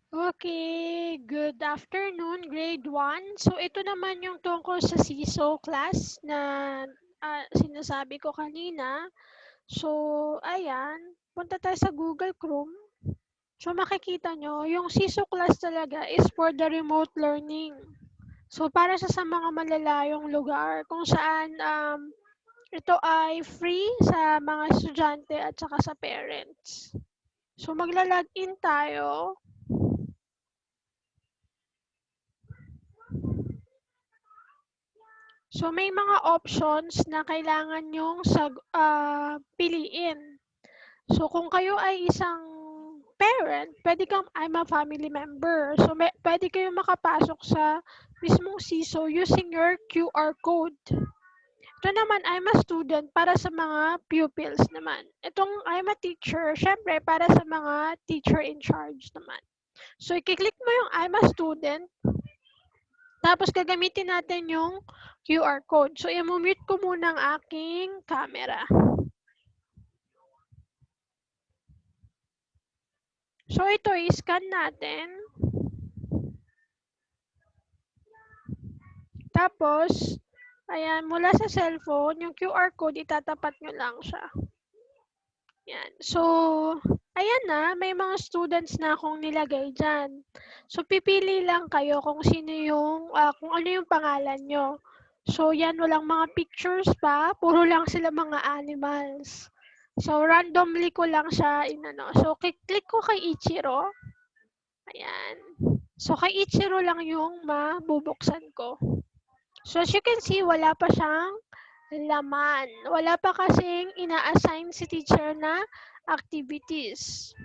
Okay, good afternoon, grade 1. So ito naman yung tungkol sa CISO class na sinasabi ko kanina. So ayan, punta tayo sa Google Chrome. So makikita nyo, yung CISO class talaga is for the remote learning. So para sa mga malalayong lugar kung saan ito ay free sa mga estudyante at saka sa parents. So magla-login tayo. So may mga options na kailangan nyong piliin. So kung kayo ay isang parent, pwede kang I'm a family member. So pwede kayong makapasok sa mismong CISO using your QR code. Ito naman, I'm a student para sa mga pupils naman. Itong I'm a teacher, syempre para sa mga teacher in charge naman. So i-click mo yung I'm a student, tapos gagamitin natin yung QR code. So i-mute ko muna ang aking camera. So ito, i-scan natin. Tapos, ayan, mula sa cellphone, yung QR code, itatapat nyo lang siya. Yan. So, ayan na, may mga students na akong nilagay dyan. So, pipili lang kayo kung sino yung, kung ano yung pangalan nyo. So, yan, walang mga pictures pa. Puro lang sila mga animals. So, randomly ko lang siya inano. So, click ko kay Ichiro. Ayan. So, kay Ichiro lang yung mabubuksan ko. So, as you can see, wala pa siyang laman. Wala pa kasing ina-assign si teacher na activities.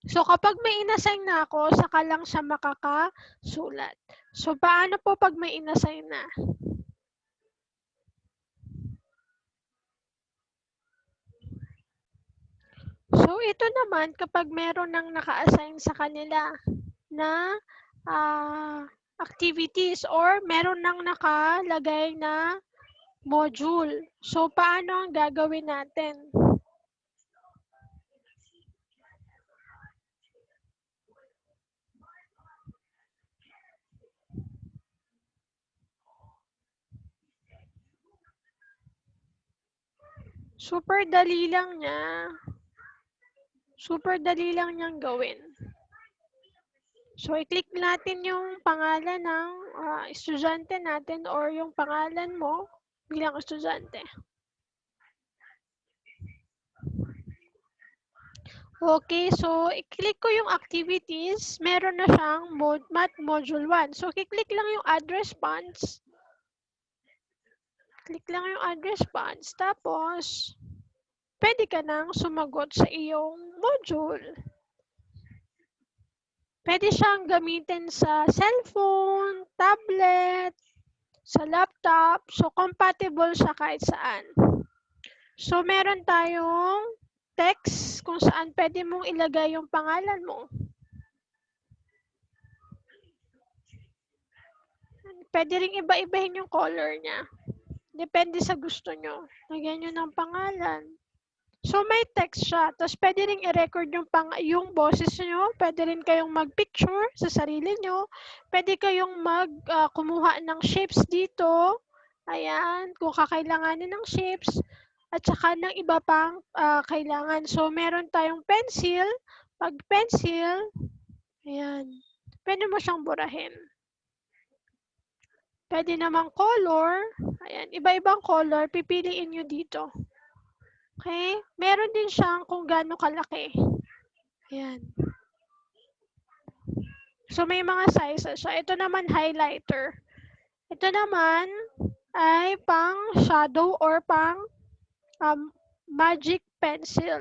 So, kapag may inassign na ako, saka lang siya makakasulat. So, paano po pag may inassign na? So, ito naman, kapag meron nang naka-assign sa kanila na activities or meron nang nakalagay na module. So, paano ang gagawin natin? Super dali lang niya. Super dali lang niyang gawin. So, i-click natin yung pangalan ng estudyante natin or yung pangalan mo bilang estudyante. Okay, so i-click ko yung activities. Meron na siyang Math Module 1. So, i-click lang yung add response. Click lang yung add response. Tapos, pwede ka nang sumagot sa iyong module. Pwede siyang gamitin sa cellphone, tablet, sa laptop. So, compatible siya kahit saan. So, meron tayong text kung saan pwede mong ilagay yung pangalan mo. Pwede ring iba-ibahin yung color niya. Depende sa gusto nyo. Lagyan nyo ng pangalan. So, may text siya. Tapos, pwede rin i-record yung boses nyo. Pwede rin kayong mag-picture sa sarili nyo. Pwede kayong kumuha ng shapes dito. Ayan, kung kakailanganin ng shapes. At saka ng iba pang kailangan. So, meron tayong pencil. Pag pencil, ayan, pwede mo siyang burahin. Pwede namang color. Ayan, iba-ibang color. Pipiliin nyo dito. Okay? Meron din siyang kung gaano kalaki. Ayan. So, may mga sizes siya. Ito naman, highlighter. Ito naman ay pang shadow or pang magic pencil.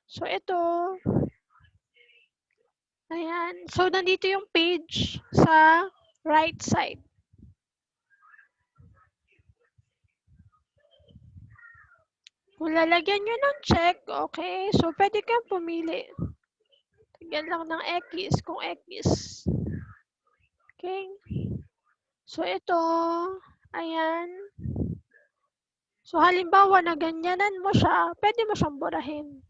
So, ito. Ayan. So, nandito yung page sa right side. Kung lalagyan nyo ng check, okay. So, pwede kang pumili. Lagyan lang ng X kung X. Okay. So, ito. Ayan. So, halimbawa na ganyanan mo siya, pwede mo siyang burahin.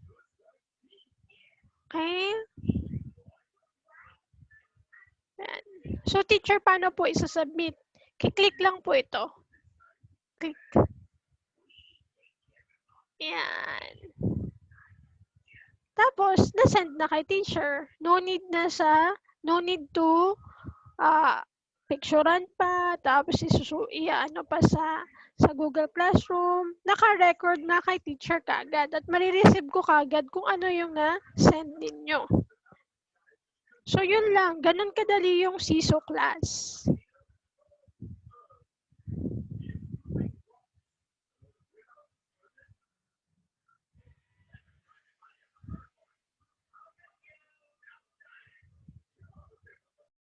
Okay? Ayan. So, teacher, paano po isa-submit? Kiklik lang po ito. Click. Yan. Tapos, na-send na kay teacher. No need to picturean pa, tapos ano pa sa Google Classroom. Naka-record na kay teacher kagad at marireceive ko kagad kung ano yung na-send ninyo. So, yun lang. Ganun kadali yung CISO class.